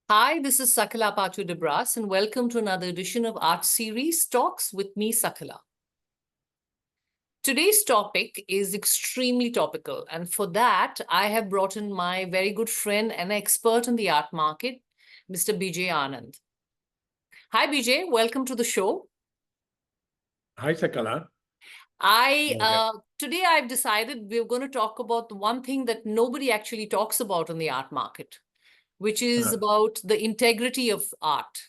Hi, this is Sakala Debras, and welcome to another edition of Art Series Talks with me, Sakala. Today's topic is extremely topical, and for that, I have brought in my very good friend and expert in the art market, Mr. Bijay Anand. Hi, Bijay. Welcome to the show. Hi, Sakala. Today I've decided we're going to talk about the one thing that nobody actually talks about in the art market, which is about the integrity of art.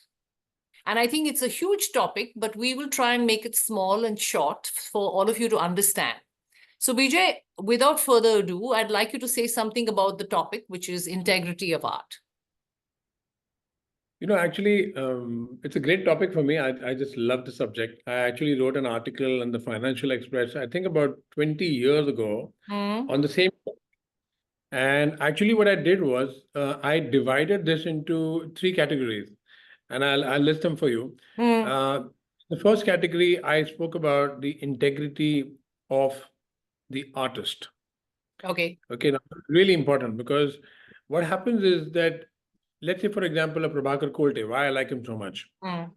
And I think it's a huge topic, but we will try and make it small and short for all of you to understand. So, Bijay, without further ado, I'd like you to say something about the topic, which is integrity of art. Actually, it's a great topic for me. I just love the subject. I actually wrote an article in the Financial Express, I think about 20 years ago, on the same. And actually, what I did was I divided this into three categories, and I'll list them for you. The first category, I spoke about the integrity of the artist. Okay. Okay, now, really important, because what happens is that, let's say, for example, a Prabhakar Kolte, why I like him so much. I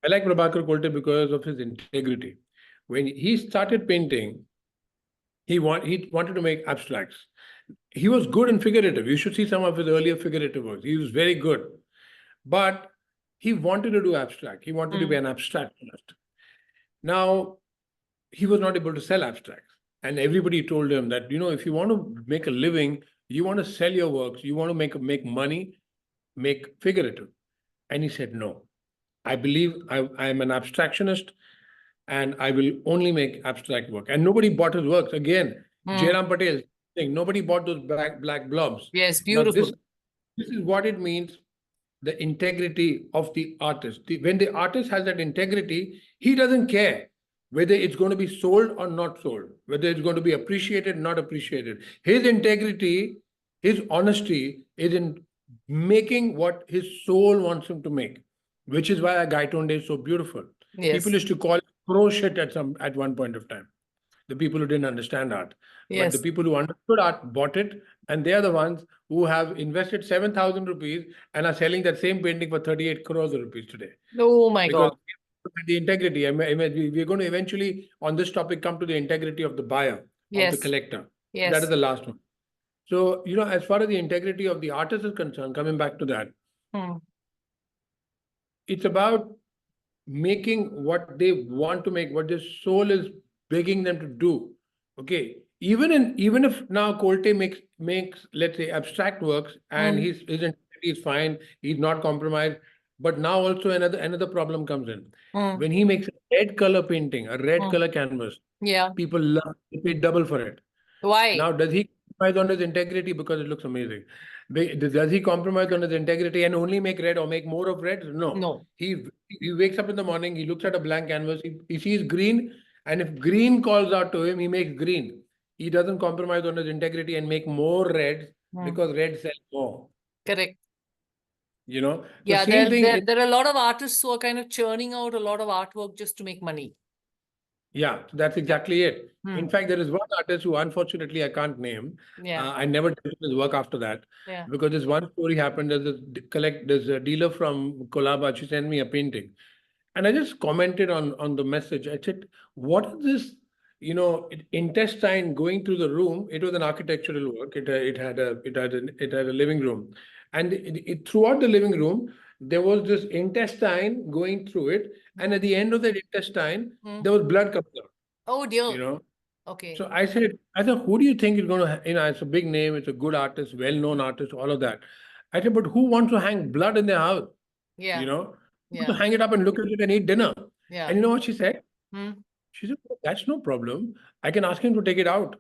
like Prabhakar Kolte because of his integrity. When he started painting, he wanted to make abstracts. He was good in figurative. You should see some of his earlier figurative works. He was very good. But he wanted to do abstract. He wanted to be an abstractionist. Now, he was not able to sell abstracts. And everybody told him that, if you want to make a living, you want to sell your works, you want to make money, make figurative. And he said, no, I believe I'm an abstractionist and I will only make abstract work. And nobody bought his works. Again, Jairam Patel thing, nobody bought those black blobs. Yes, beautiful. Now, this is what it means, the integrity of the artist. When the artist has that integrity, he doesn't care whether it's going to be sold or not sold, whether it's going to be appreciated, not appreciated. His integrity, his honesty is in making what his soul wants him to make, which is why a Gaitonde is so beautiful. Yes. People used to call it pro shit at one point of time. The people who didn't understand art. Yes. But the people who understood art bought it, and they are the ones who have invested 7,000 rupees and are selling that same painting for 38 crores of rupees today. Oh my God. The integrity, we're going to eventually, on this topic, come to the integrity of the buyer, of the collector. Yes. That is the last one. So, as far as the integrity of the artist is concerned, coming back to that, it's about making what they want to make, what their soul is begging them to do. Okay. Even if now Kolte makes let's say abstract works and his integrity is fine, he's not compromised. But now also another problem comes in. When he makes a red color painting, a red color canvas, people love, they pay double for it. Why? Now, does he compromise on his integrity because it looks amazing? Does he compromise on his integrity and only make red or make more of red? No. He wakes up in the morning, he looks at a blank canvas, he sees green, and if green calls out to him, he makes green. He doesn't compromise on his integrity and make more reds because red sells more. Correct. So Yeah, same thing. there are a lot of artists who are kind of churning out a lot of artwork just to make money. Yeah, that's exactly it. In fact, there is one artist who, unfortunately, I can't name. I never did his work after that because this one story happened. There's a dealer from Kolaba. She sent me a painting, and I just commented on the message. I said, "What is this? Intestine going through the room." It was an architectural work. It had a living room, and throughout the living room there was this intestine going through it, and at the end of that intestine there was blood coming out. Oh dear. Okay. So I said, who do you think is going to, it's a big name, it's a good artist, well-known artist, all of that. I said, but who wants to hang blood in their house? Yeah. To hang it up and look at it and eat dinner. Yeah. And you know what she said? She said, that's no problem. I can ask him to take it out.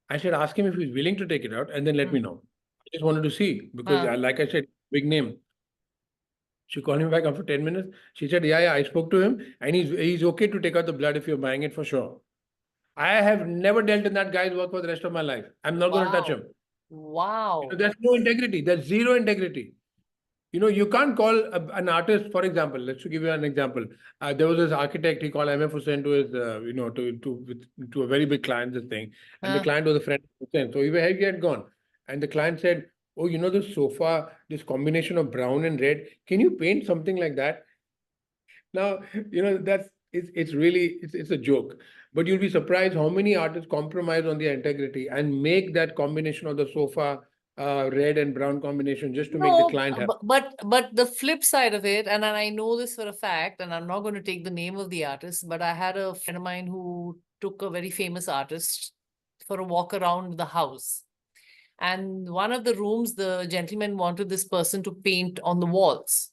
I said, ask him if he's willing to take it out and then let me know. I just wanted to see because, like I said, big name. She called me back after 10 minutes. She said, yeah, I spoke to him and he's okay to take out the blood if you're buying it for sure. I have never dealt in that guy's work for the rest of my life. I'm not going to touch him. Wow. There's no integrity. There's zero integrity. You can't call an artist, for example, let's give you an example. There was this architect, he called M.F. Hussain to his, to a very big client, this thing. And the client was a friend of Hussain. So he had gone. And the client said, oh, this sofa, this combination of brown and red, can you paint something like that? Now, it's really it's a joke, but you'll be surprised how many artists compromise on their integrity and make that combination of the sofa, red and brown combination just to make the No, client happy. but the flip side of it, and I know this for a fact, and I'm not going to take the name of the artist, but I had a friend of mine who took a very famous artist for a walk around the house. And one of the rooms, the gentleman wanted this person to paint on the walls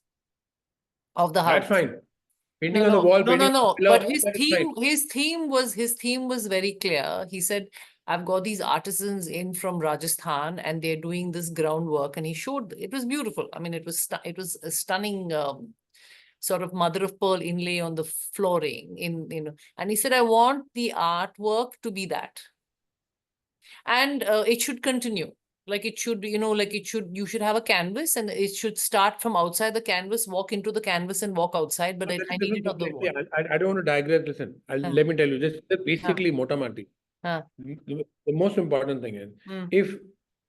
of the That's house. fine. Painting No, on the wall, no, no, painting on no. the pillar, But all that is fine. his theme was very clear. He said, I've got these artisans in from Rajasthan and they're doing this groundwork. And he showed it was beautiful. I mean, it was a stunning sort of mother of pearl inlay on the flooring and he said, I want the artwork to be that. And it should continue. Like it should, you should have a canvas and it should start from outside the canvas, walk into the canvas and walk outside. But I need it on the wall. I don't want to digress. Listen, let me tell you, this is basically Motamati. The most important thing is, if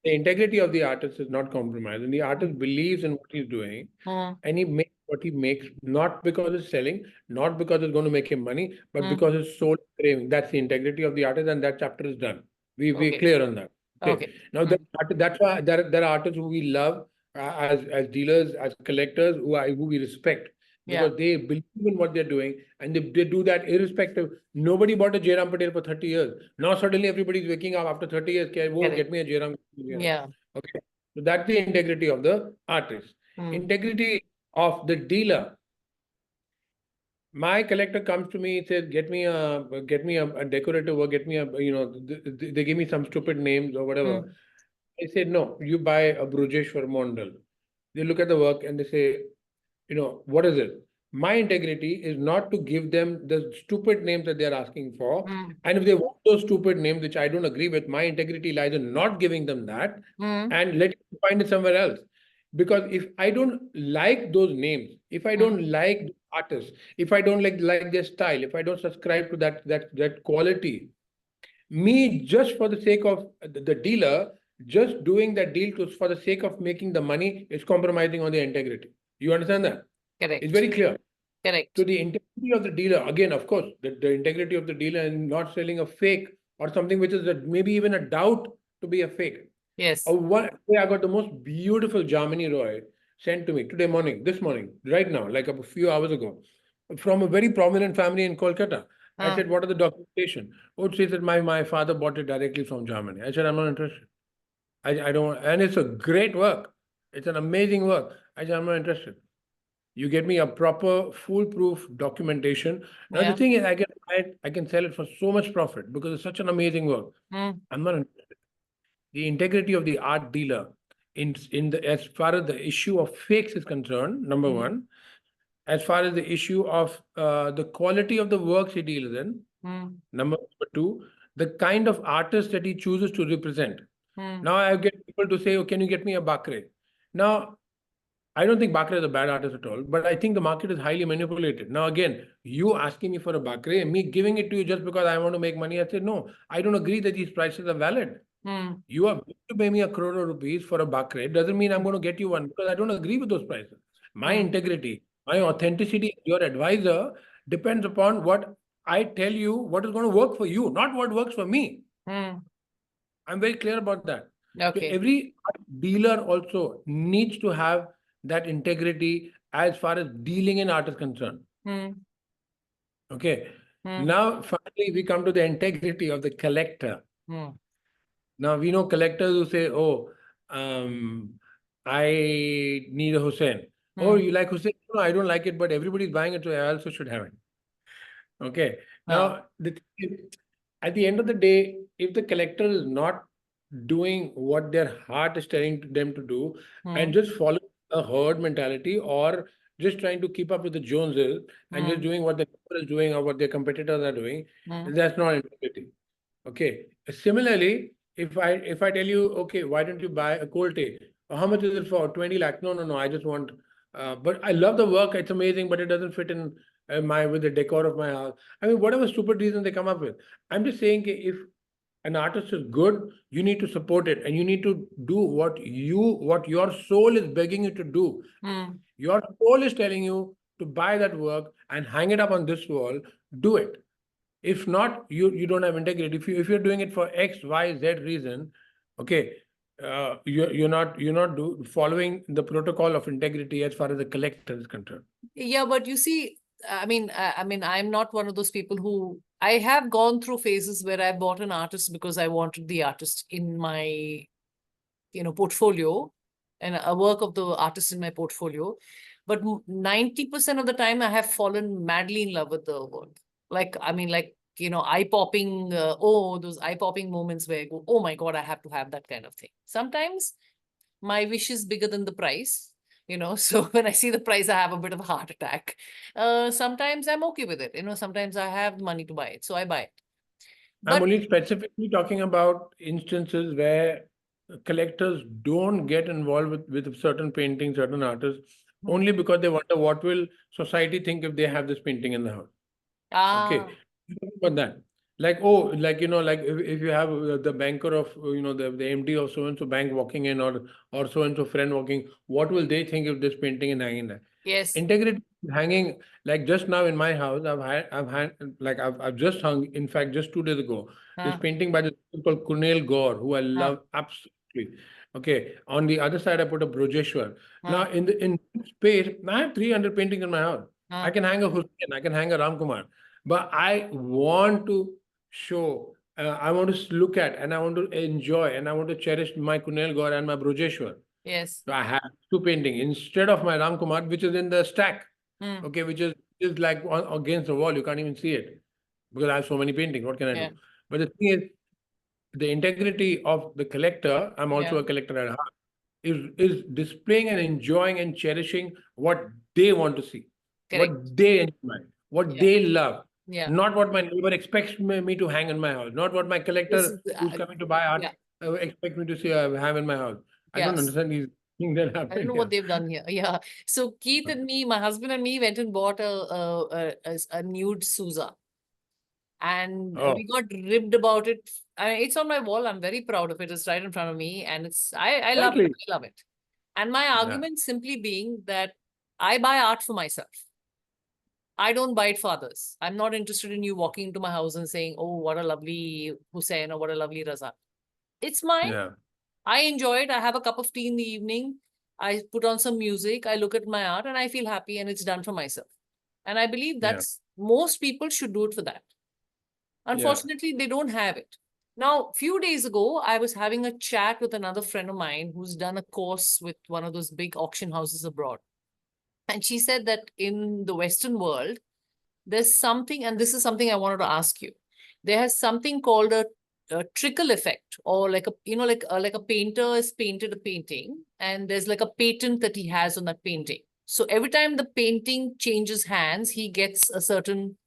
the integrity of the artist is not compromised and the artist believes in what he's doing and he makes what he makes, not because it's selling, not because it's going to make him money, but because it's soul craving. That's the integrity of the artist, and that chapter is done. We're clear on that. Okay. Now that's why there are artists who we love as dealers, as collectors, who we respect because they believe in what they're doing and they do that irrespective. Nobody bought a Jairam Patel for 30 years. Now suddenly everybody's waking up after 30 years. Get me a Jairam. Yeah. Okay. So that's the integrity of the artist. Integrity of the dealer. My collector comes to me, says, get me a decorative work, get me they give me some stupid names or whatever. I said, no, you buy a Brujeshwar Mondal. They look at the work and they say, what is it? My integrity is not to give them the stupid names that they're asking for. And if they want those stupid names, which I don't agree with, my integrity lies in not giving them that and let them find it somewhere else. Because if I don't like those names, if I don't like the artists, if I don't like their style, if I don't subscribe to that quality, me just for the sake of the dealer, just doing that deal for the sake of making the money is compromising on the integrity. You understand that? Correct. It's very clear. Correct. So the integrity of the dealer, again, of course, the integrity of the dealer and not selling a fake or something which is maybe even a doubt to be a fake. Yes. One day I got the most beautiful Jamini Roy sent to me this morning, right now, like a few hours ago, from a very prominent family in Kolkata. I said, what are the documentation? Oh, it says that my father bought it directly from Germany. I said, I'm not interested. I don't, and it's a great work. It's an amazing work. I said, I'm not interested. You get me a proper foolproof documentation. Now the thing is, I can sell it for so much profit because it's such an amazing work. I'm not interested. The integrity of the art dealer as far as the issue of fakes is concerned, number one, as far as the issue of the quality of the works he deals in, number two, the kind of artist that he chooses to represent. Now I get people to say, oh, can you get me a Bakre? Now, I don't think Bakre is a bad artist at all, but I think the market is highly manipulated. Now, again, you asking me for a Bakre and me giving it to you just because I want to make money, I said, no, I don't agree that these prices are valid. You are willing to pay me 1 crore rupees for a Bakre. It doesn't mean I'm going to get you one because I don't agree with those prices. My integrity, my authenticity, your advisor depends upon what I tell you, what is going to work for you, not what works for me. I'm very clear about that. Okay. So every dealer also needs to have that integrity as far as dealing in art is concerned. Okay. Now, finally, we come to the integrity of the collector. Now, we know collectors who say, oh, I need a Hussein. Oh, you like Hussein? No, I don't like it, but everybody's buying it, so I also should have it. Okay. Now, at the end of the day, if the collector is not doing what their heart is telling them to do and just follow a herd mentality or just trying to keep up with the Joneses and just doing what the neighbor is doing or what their competitors are doing, that's not integrity. Okay. Similarly, if I tell you, okay, why don't you buy a Colte? How much is it for? 20 lakhs. No. I just want, but I love the work. It's amazing, but it doesn't fit in with the decor of my house. I mean, whatever stupid reason they come up with. I'm just saying, if an artist is good, you need to support it, and you need to do what your soul is begging you to do. Your soul is telling you to buy that work and hang it up on this wall. Do it. If not, you don't have integrity. If you're doing it for X, Y, Z reason, okay, you're not following the protocol of integrity as far as the collector is concerned. Yeah, but you see, I mean, I'm not one of those people who I have gone through phases where I bought an artist because I wanted the artist in my, portfolio and a work of the artist in my portfolio. But 90% of the time, I have fallen madly in love with the work. Like, I mean, like, eye-popping, those eye-popping moments where I go, oh my God, I have to have that kind of thing. Sometimes my wish is bigger than the price, so when I see the price, I have a bit of a heart attack. Sometimes I'm okay with it, sometimes I have money to buy it, so I buy it. I'm But only specifically talking about instances where collectors don't get involved with certain paintings, certain artists, only because they wonder what will society think if they have this painting in the house. Okay, but that, like, oh, like, like if you have the banker of, the MD of so and so bank walking in, or so and so friend walking, what will they think if this painting is hanging there? yes. Integrity is hanging, like just now in my house, I've just hung, in fact, just 2 days ago, this painting by this person called Kunal Gaur, who I love absolutely. Okay, on the other side, I put a Brojeshwar. Now, in space, I have 300 paintings in my house. I can hang a Hussain, I can hang a Ramkumar, but I want to show, I want to look at, and I want to enjoy, and I want to cherish my Kunal Gaur and my Brojeshwar. Yes. So I have two paintings instead of my Ramkumar, which is in the stack, okay, which is like against the wall. You can't even see it because I have so many paintings. What can I do? But the thing is, the integrity of the collector, I'm also a collector at heart, is displaying and enjoying and cherishing what they want to see, Correct. what they enjoy, what they love. Yeah. Not what my neighbor expects me to hang in my house. Not what my collector who's coming to buy art expects me to see have in my house. I don't understand these things that happen. I don't know what they've done here. Yeah. So Keith and me, my husband and me went and bought a nude Sousa. And we got ribbed about it. It's on my wall. I'm very proud of it. It's right in front of me. And I love it. I love it. And my argument simply being that I buy art for myself. I don't buy it for others. I'm not interested in you walking into my house and saying, oh, what a lovely Hussein or what a lovely Raza. It's mine. I enjoy it. I have a cup of tea in the evening. I put on some music. I look at my art and I feel happy and it's done for myself. And I believe that's most people should do it for that. Unfortunately, they don't have it. Now, a few days ago, I was having a chat with another friend of mine who's done a course with one of those big auction houses abroad. And she said that in the Western world, there's something, and this is something I wanted to ask you. There has something called a trickle effect, or like a painter has painted a painting, and there's like a patent that he has on that painting. So every time the painting changes hands, he gets a certain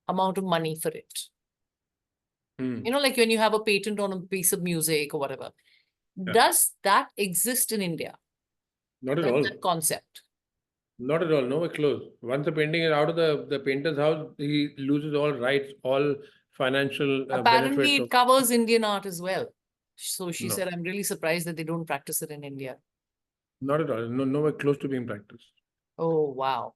amount of money for it. Like when you have a patent on a piece of music or whatever. Does that exist in India? Not at all. That concept. Not at all. Nowhere close. Once the painting is out of the painter's house, he loses all rights, all financial Apparently, benefits. it covers Indian art as well. So she said, I'm really surprised that they don't practice it in India. Not at all. Nowhere close to being practiced. Oh, wow.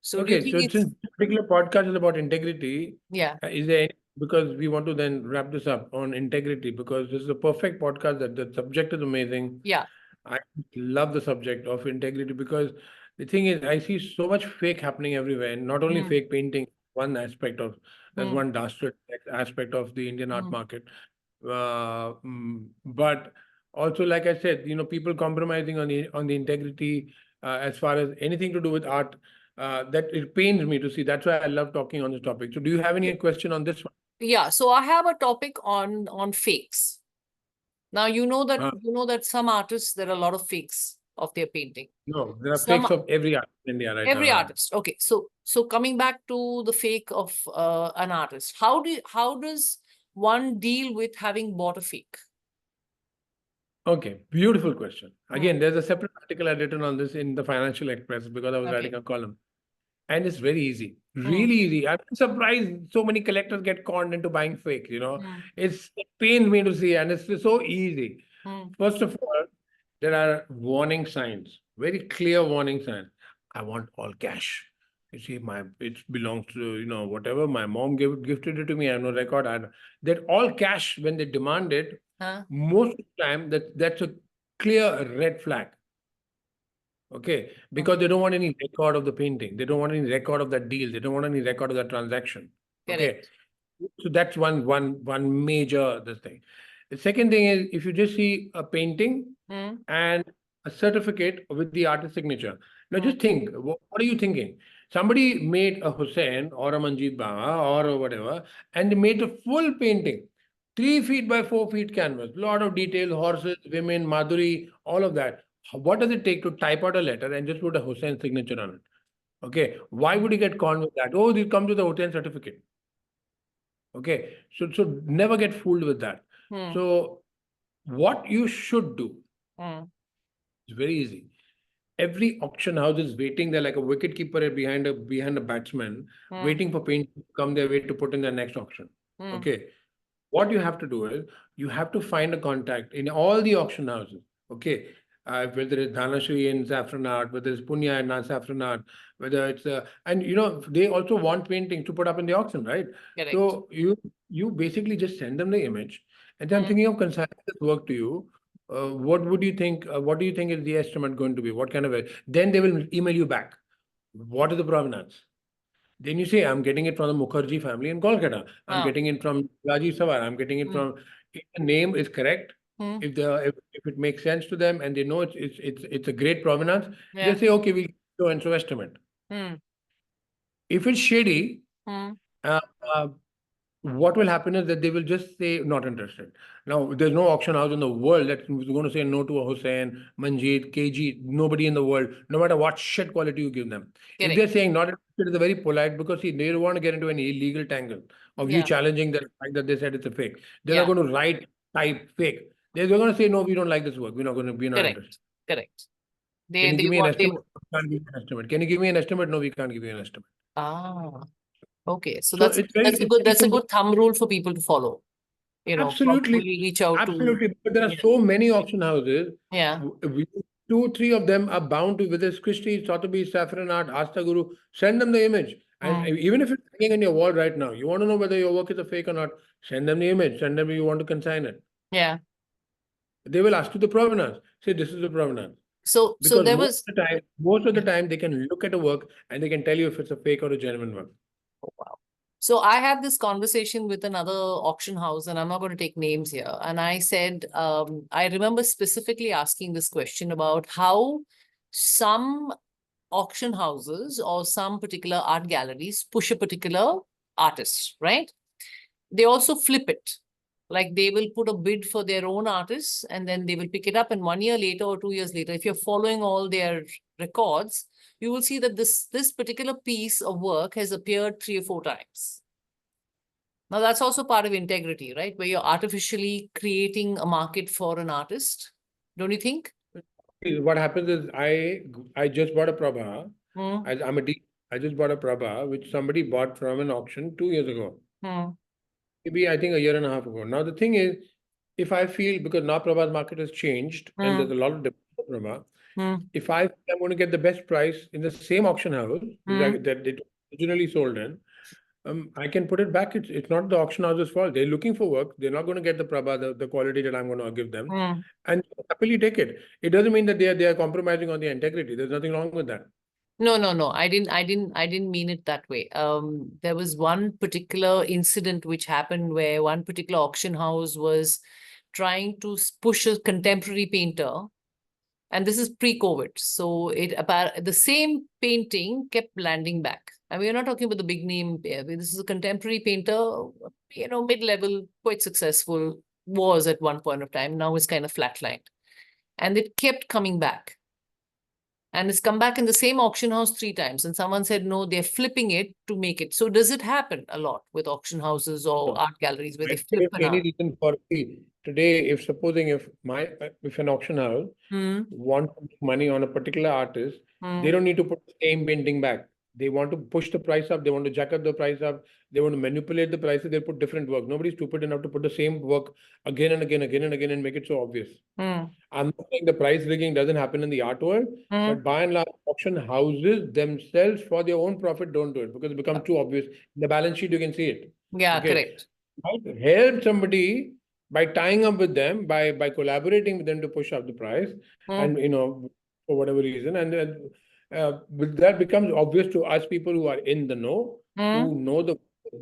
So okay, so since this particular podcast is about integrity, is there any, because we want to then wrap this up on integrity, because this is a perfect podcast, that the subject is amazing. Yeah. I love the subject of integrity, because the thing is, I see so much fake happening everywhere, and not only fake painting, one aspect of, there's one dastard aspect of the Indian art market. But also, like I said, people compromising on the integrity as far as anything to do with art, that it pains me to see. That's why I love talking on this topic. So do you have any question on this one? Yeah, so I have a topic on fakes. Now, you know that some artists, there are a lot of fakes of their painting. No, there are fakes of every artist in India right now. Every artist. Okay, so coming back to the fake of an artist, how does one deal with having bought a fake? Okay, beautiful question. Again, there's a separate article I've written on this in the Financial Express, because I was writing a column. And it's very easy. Really easy. I'm surprised so many collectors get conned into buying fake, Mm. It pains me to see, and it's so easy. Mm. First of all, there are warning signs, very clear warning signs. I want all cash. You see, it belongs to, whatever. My mom gifted it to me. I have no record. That all cash when they demand it, Huh? most of the time that's a clear red flag. Okay, because they don't want any record of the painting. They don't want any record of that deal. They don't want any record of that transaction. Okay, Correct. so that's one major this thing. The second thing is if you just see a painting Mm. and a certificate with the artist signature. Now Mm. just think, what are you thinking? Somebody made a Hussein or a Manjeet Baba or whatever, and they made a full painting, 3 feet by 4 feet canvas, lot of detail, horses, women, Madhuri, all of that. What does it take to type out a letter and just put a Hussein signature on it? Okay, why would you get conned with that? Oh, they come to the Hussein certificate. Okay, so never get fooled with that. Mm. So what you should do Mm. is very easy. Every auction house is waiting there like a wicket keeper behind a batsman, Mm. waiting for paint to come their way to put in their next auction. Mm. Okay. What you have to do is you have to find a contact in all the auction houses. Okay. Whether it's Dhanashri in Saffron Art, whether it's Punya in Saffron Art, whether it's and they also want paintings to put up in the auction, right? Correct. So you basically just send them the image, and then I'm Mm. thinking of consigning this work to you. What would you think? What do you think is the estimate going to be? What kind of a? Then they will email you back. What is the provenance? Then you say, I'm getting it from the Mukherjee family in Kolkata. I'm Ah. getting it from Rajiv Sawar. I'm getting it Mm. from. If the name is correct, Mm. if it makes sense to them and they know it's a great provenance, they Yeah. say, okay, we'll go and so estimate. Mm. If it's shady, Mm. uh, uh, what will happen is that they will just say not interested. Now, there's no auction house in the world that's going to say no to a Hussein, Manjeet, KG, nobody in the world, no matter what shit quality you give them. If they're Correct. saying not interested, it's very polite because see, they don't want to get into any illegal tangle of you Yeah. challenging the fact that they said it's a fake. They're not Yeah. going to write, type fake. They're going to say, no, we don't like this work. We're not interested. Correct. Correct. Can They you they give me an want they. estimate? We can't give you an estimate. Can you give me an estimate? No, we can't give you an estimate. Ah. Okay. So So that's it's very a simple. good thumb rule for people to follow. Absolutely. Probably reach out to. Absolutely. But there are Yeah. so many auction houses. Yeah. Two, three of them are bound to, whether it's Christie's, Sotheby's, Saffron Art, Asta Guru, send them the image. And Mm. even if it's hanging on your wall right now, you want to know whether your work is a fake or not, send them the image. Send them you want to consign it. Yeah. They will ask you the provenance. Say this is the provenance. So Because there was. most of the time they can look at a work and they can tell you if it's a fake or a genuine work. Oh, wow. So I had this conversation with another auction house, and I'm not going to take names here. And I said, I remember specifically asking this question about how some auction houses or some particular art galleries push a particular artist, right? They also flip it. Like they will put a bid for their own artists and then they will pick it up. And 1 year later or 2 years later, if you're following all their records, you will see that this particular piece of work has appeared 3 or 4 times. Now, that's also part of integrity, right? Where you're artificially creating a market for an artist. Don't you think? What happens is I just bought a Prabha. Hmm. I just bought a Prabha which somebody bought from an auction 2 years ago. Hmm. Maybe I think a year and a half ago. Now the thing is, if I feel because now Prabha's market has changed and there's Hmm. a lot of demand for Prabha, Hmm. if I'm going to get the best price in the same auction house Hmm. that it originally sold in, I can put it back. It's not the auction house's fault. They're looking for work. They're not going to get the Prabha, the quality that I'm going to give them, Hmm. and happily take it. It doesn't mean that they are compromising on their integrity. There's nothing wrong with that. No. I didn't mean it that way. There was one particular incident which happened where one particular auction house was trying to push a contemporary painter, and this is pre-COVID. So the same painting kept landing back. I mean, we're not talking about the big name. This is a contemporary painter, mid-level, quite successful, was at one point of time. Now it's kind of flatlined. And it kept coming back. And it's come back in the same auction house 3 times. And someone said, no, they're flipping it to make it. So does it happen a lot with auction houses or art galleries where they flip an Any art? reason for today, if supposing if an auction house Hmm. want to make money on a particular artist, they Hmm. don't need to put the same painting back. They want to push the price up. They want to jack up the price up. They want to manipulate the prices. They put different work. Nobody's stupid enough to put the same work again and again, again and again, and make it so obvious. I'm not saying the price rigging doesn't happen in the art world, but by and large, auction houses themselves for their own profit don't do it because it becomes too obvious. In the balance sheet, you can see it. Yeah, Okay. correct. Might help somebody by tying up with them, by collaborating with them to push up the price, and for whatever reason, and then that becomes obvious to us people who are in the know, who know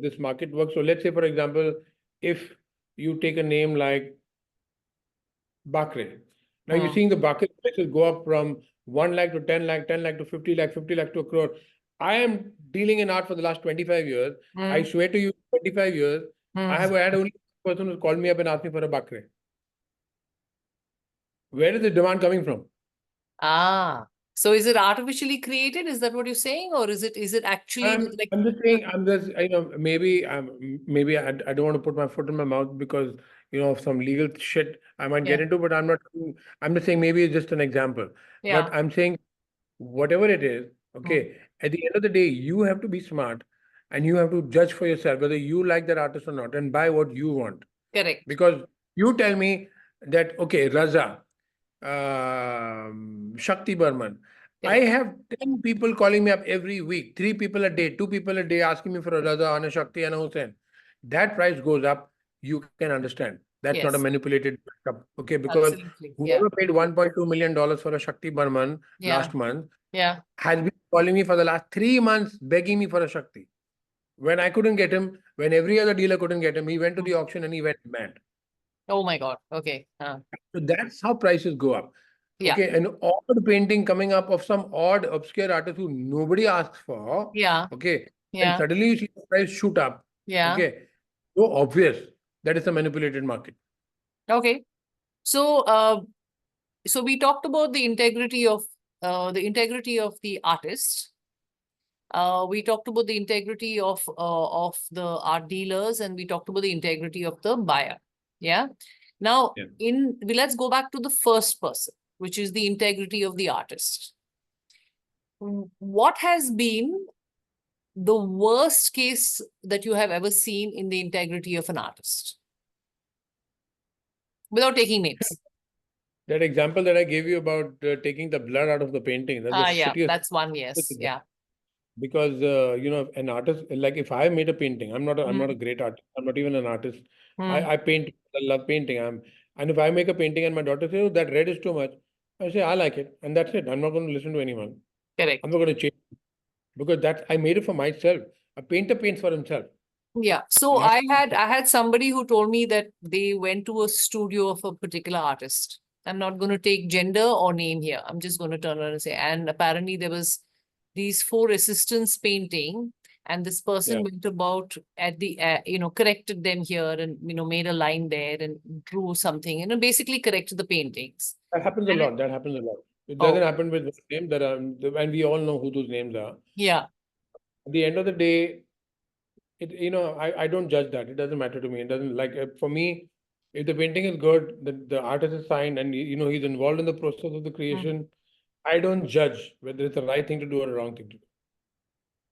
this market works. So let's say, for example, if you take a name like Bakre. Now you're seeing the Bakre prices go up from 1 lakh to 10 lakh, 10 lakh to 50 lakh, 50 lakh to a crore. I am dealing in art for the last 25 years. I swear to you, 25 years, I have had only one person who called me up and asked me for a Bakre. Where is the demand coming from? So is it artificially created? Is that what you're saying? Or is it actually I'm just saying, maybe I don't want to put my foot in my mouth because, of some legal shit I might get into, but I'm just saying maybe it's just an example. But I'm saying whatever it is, okay, at the end of the day, you have to be smart and you have to judge for yourself whether you like that artist or not and buy what you want. Correct. Because you tell me that, okay, Raza, Shakti Burman. I have 10 people calling me up every week, 3 people a day, 2 people a day asking me for a Raza and a Shakti and a Hussain. That price goes up, you can understand. That's not a manipulated up, okay? Because whoever paid $1.2 million for a Shakti Burman last month has been calling me for the last 3 months, begging me for a Shakti. When I couldn't get him, when every other dealer couldn't get him, he went to the auction and he went mad. Oh my God. Okay. So that's how prices go up. Okay, an odd painting coming up of some odd obscure artist who nobody asks for. Okay, and suddenly you see the price shoot up. Okay, so obvious that is a manipulated market. Okay, so so we talked about the integrity of the artist. We talked about the integrity of the art dealers, and we talked about the integrity of the buyer. Yeah. Now, let's go back to the first person, which is the integrity of the artist. What has been the worst case that you have ever seen in the integrity of an artist? Without taking names. That example that I gave you about taking the blood out of the painting. That's the shittiest. That's one, yes. Yeah. Because an artist, like if I made a painting, I'm not a great artist. I'm not even an artist. I paint. I love painting. And if I make a painting and my daughter says, "Oh, that red is too much," I say, "I like it," and that's it. I'm not going to listen to anyone. Correct. I'm not going to change because I made it for myself. A painter paints for himself. Yeah. So I had somebody who told me that they went to a studio of a particular artist. I'm not going to take gender or name here. I'm just going to turn around and say, and apparently there was these 4 assistants painting, and this person went about at the corrected them here and made a line there and drew something and basically corrected the paintings. That happens a lot. That happens a lot. It doesn't happen with this name. And we all know who those names are. Yeah. At the end of the day, I don't judge that. It doesn't matter to me. It doesn't, like, for me, if the painting is good, the artist is signed and he's involved in the process of the creation, I don't judge whether it's the right thing to do or the wrong thing to do.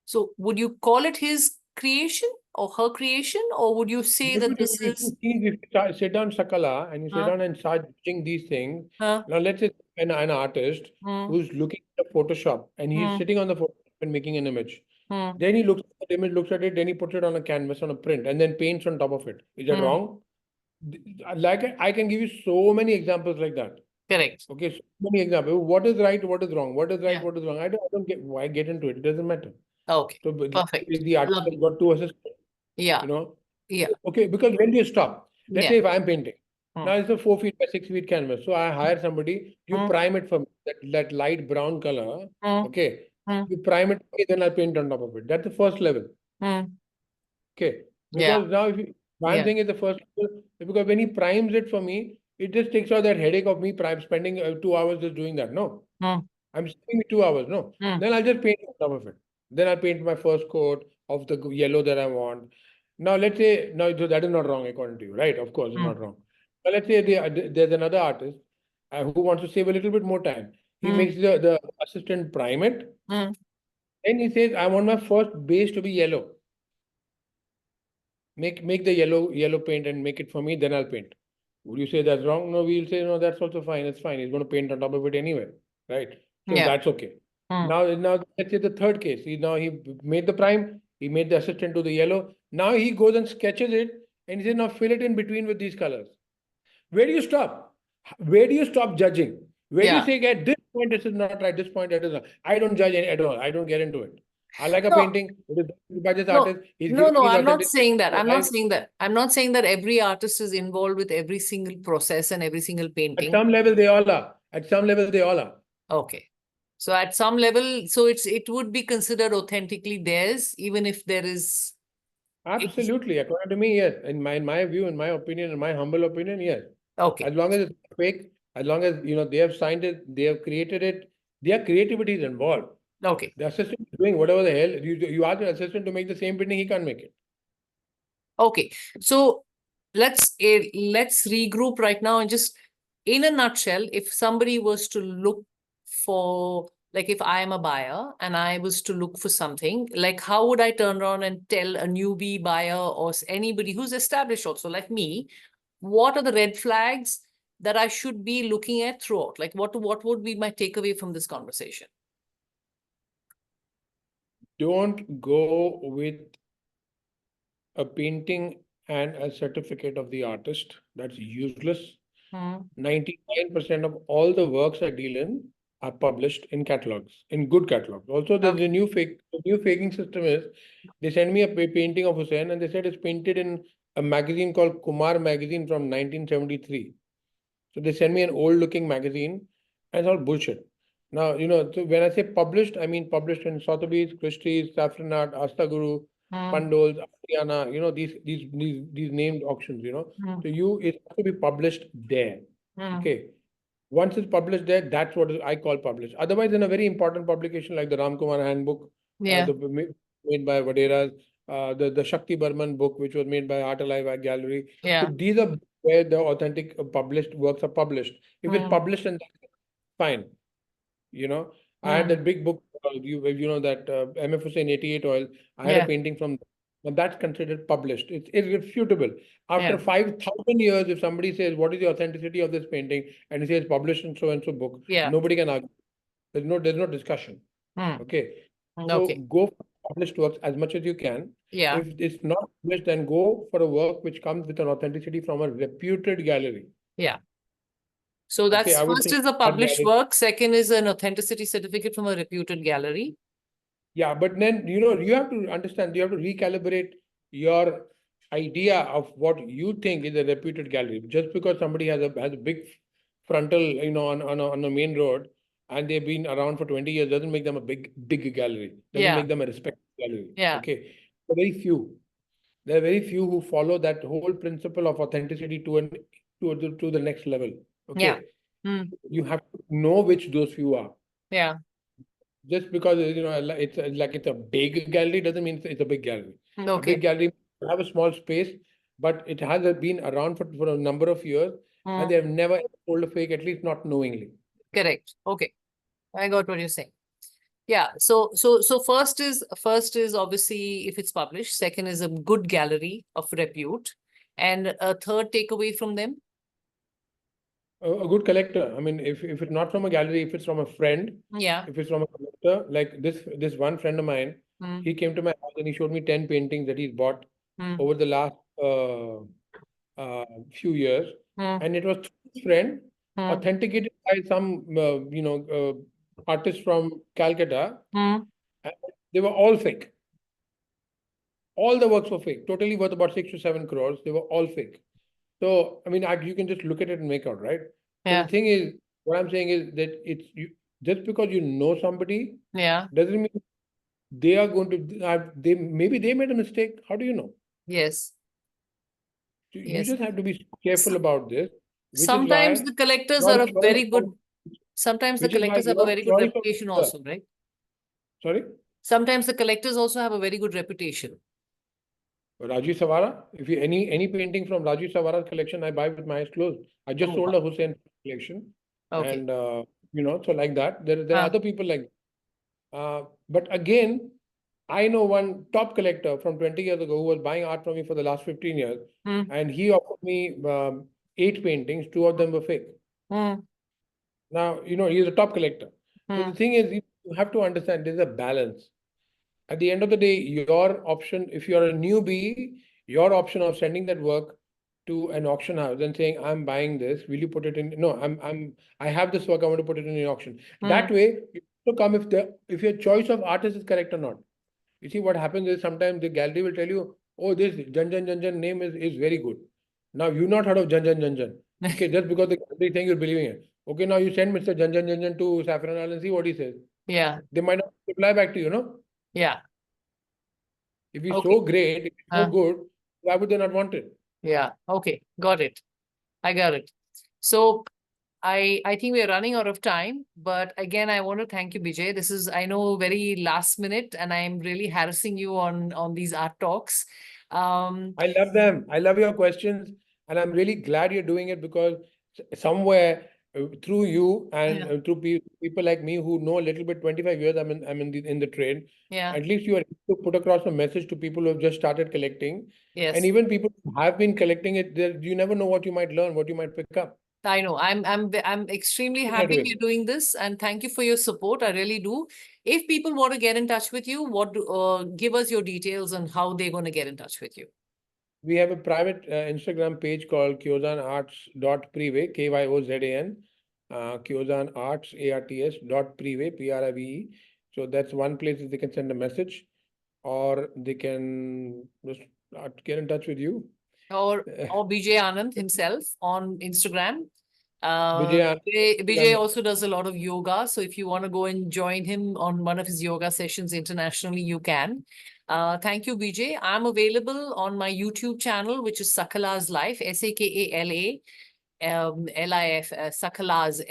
So would you call it his creation or her creation, or would you say that this is... If you sit down, Sakala, and you sit down and start judging these things. Now let's say an artist who's looking at Photoshop and he's sitting on the Photoshop and making an image. Then he looks at the image, looks at it, then he puts it on a canvas, on a print, and then paints on top of it. Is that wrong? Like, I can give you so many examples like that. Correct. Okay, so many examples. What is right? What is wrong? What is right? What is wrong? I don't get why get into it. It doesn't matter. Okay. So Perfect. the artist has got 2 assistants. Yeah. Yeah. Okay, because when do you stop? Let's say if I'm painting. Now it's a 4 feet by 6 feet canvas. So I hire somebody, you prime it for me, that light brown color. Okay. You prime it, okay, then I'll paint on top of it. That's the first level. Okay. Because now if I'm saying is the first level, because when he primes it for me, it just takes out that headache of me spending 2 hours just doing that. No. I'm spending 2 hours. No. Then I'll just paint on top of it. Then I'll paint my first coat of the yellow that I want. Now let's say, no, that is not wrong according to you, right? Of course, it's not wrong. But let's say there's another artist who wants to save a little bit more time. He makes the assistant prime it. Then he says, I want my first base to be yellow. Make the yellow paint and make it for me, then I'll paint. Would you say that's wrong? No, we'll say, no, that's also fine. It's fine. He's going to paint on top of it anyway. Right. So Yeah. that's okay. Now let's say the third case. He made the prime, he made the assistant to the yellow. Now he goes and sketches it and he says, now fill it in between with these colors. Where do you stop? Where do you stop judging? Where do you Yeah. say, at this point, this is not right, this point, that is not. I don't judge at all. I don't get into it. I like a No, painting. It is done by this no, artist. He's no, giving no, his I'm not authentic. saying that. I'm not I, saying that. I'm not saying that every artist is involved with every single process and every single at painting. some level, they all are. At some level, they all are. Okay. So at some level, so it would be considered authentically theirs, even if there is. Absolutely. According to me, yes. In my view, in my opinion, in my humble opinion, yes. Okay. As long as it's fake, as long as they have signed it, they have created it, their creativity is involved. Okay. The assistant is doing whatever the hell. You ask the assistant to make the same painting, he can't make it. Okay. So let's regroup right now and just in a nutshell, if somebody was to look for, like if I am a buyer and I was to look for something, like how would I turn around and tell a newbie buyer or anybody who's established also like me, what are the red flags that I should be looking at throughout? Like what would be my takeaway from this conversation? Don't go with a painting and a certificate of the artist. That's useless. 99% of all the works I deal in are published in catalogs, in good catalogs. Also, there's a new faking system is they send me a painting of Hussein and they said it's painted in a magazine called Kumar Magazine from 1973. So they send me an old looking magazine and it's all bullshit. Now, so when I say published, I mean published in Sotheby's, Christie's, Saffron Art, Astaguru, Pandols, Ariana, these named auctions. So it has to be published there. Okay. Once it's published there, that's what I call published. Otherwise, in a very important publication like the Ramkumar Handbook, Yeah. made by Vaderas, the Shakti Burman book, which was made by Art Alive Gallery. Yeah. So these are where the authentic published works are published. If it's published, and fine. I had that big book, that MF Hussain 88 oil. I had a painting from, and that's considered published. It's irrefutable. After 5,000 years, if somebody says, what is the authenticity of this painting? And he says published in so and so book, nobody can argue. There's no discussion. Okay. So go for published works as much as you can. Yeah. If it's not published, then go for a work which comes with an authenticity from a reputed gallery. Yeah. So that's I would first say is a that published gallery. work. Second is an authenticity certificate from a reputed gallery. Yeah, but then you have to understand, you have to recalibrate your idea of what you think is a reputed gallery. Just because somebody has a big frontal, on a main road, and they've been around for 20 years, doesn't make them a big gallery. Doesn't make them a respected gallery. Yeah. Okay. So very few. There are very few who follow that whole principle of authenticity to the next level. Okay. Yeah. You have to know which those few are. Yeah. Just because it's a big gallery doesn't mean it's a big gallery. Okay. A big gallery have a small space, but it has been around for a number of years, and they have never sold a fake, at least not knowingly. Correct. Okay, I got what you're saying. Yeah. So first is obviously if it's published. Second is a good gallery of repute, and a third takeaway from them. A good collector. I mean, if it's not from a gallery, if it's from a friend, if it's from a collector, like this one friend of mine, he came to my house and he showed me 10 paintings that he's bought over the last few years, and it was his friend, authenticated by some artist from Calcutta, and they were all fake. All the works were fake, totally worth about 6 to 7 crores. They were all fake. So, I mean, you can just look at it and make out, right? So the thing is, what I'm saying is that just because you know somebody, doesn't mean they are going to, maybe they made a mistake. How do you know? Yes. You just have to be careful about this. Sometimes the collectors are a very good, sometimes the collectors have a very good reputation also, right? Sorry? Sometimes the collectors also have a very good reputation. Rajiv Savara, if you any painting from Rajiv Savara's collection, I buy with my eyes closed. I just sold a Hussein collection, and so like that. There are other people like. But again, I know one top collector from 20 years ago who was buying art from me for the last 15 years, and he offered me 8 paintings, 2 of them were fake. Now, he's a top collector. So the thing is, you have to understand there's a balance. At the end of the day, your option, if you're a newbie, your option of sending that work to an auction house and saying, I'm buying this, will you put it in? No, I have this work, I want to put it in the auction. That way, you have to come if your choice of artist is correct or not. You see, what happens is sometimes the gallery will tell you, oh, this Janjan Janjan name is very good. Now, you've not heard of Janjan Janjan. Okay, just because the gallery is saying you're believing it. Okay, now you send Mr. Janjan Janjan to Saffron Island and see what he says. Yeah. They might not reply back to you, no? Yeah. If he's Okay. so great, if he's so good, why would they not want it? Yeah. Okay. Got it. I got it. So I think we're running out of time, but again, I want to thank you, Bijay. This is, I know, very last minute, and I'm really harassing you on these art talks. I love them. I love your questions, and I'm really glad you're doing it because somewhere through you and Yeah. through people like me who know a little bit, 25 years, I'm in the trade. Yeah. At least you are able to put across a message to people who have just started collecting, Yes. and even people who have been collecting it. You never know what you might learn, what you might pick up. I know. I'm extremely happy you're doing this, and thank you for your support. I really do. If people want to get in touch with you, give us your details on how they're going to get in touch with you. We have a private Instagram page called kyozanarts.prive, Kyozan, Kyozan Arts, ARTS dot Prive, Prive. So that's one place that they can send a message, or they can just get in touch with you. Or Bijay Anand himself on Instagram. Bijay Bijay also does a lot of yoga. So if you want to go and join him on one of his yoga sessions internationally, you can. Thank you, Bijay. I'm available on my YouTube channel, which is Sakala's Life, Sakala, Lif, Sakala's,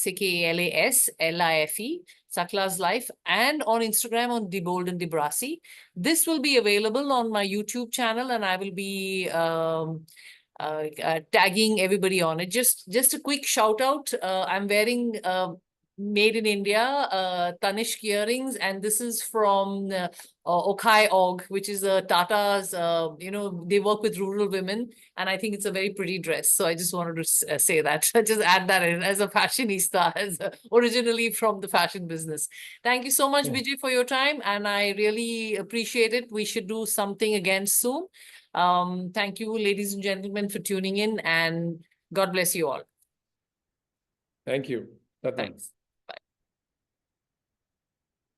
SakalaSlife, Sakala's Life, and on Instagram on The Bold and Debrasi. This will be available on my YouTube channel, and I will be tagging everybody on it. Just a quick shout out. I'm wearing made in India Tanishq earrings, and this is from Okai Og, which is a Tata's. They work with rural women, and I think it's a very pretty dress. So I just wanted to say that. Just add that in as a fashionista, originally from the fashion business. Thank you so much, Bijay, for your time, and I really appreciate it. We should do something again soon. Thank you, ladies and gentlemen, for tuning in, and God bless you all. Thank you. Thanks.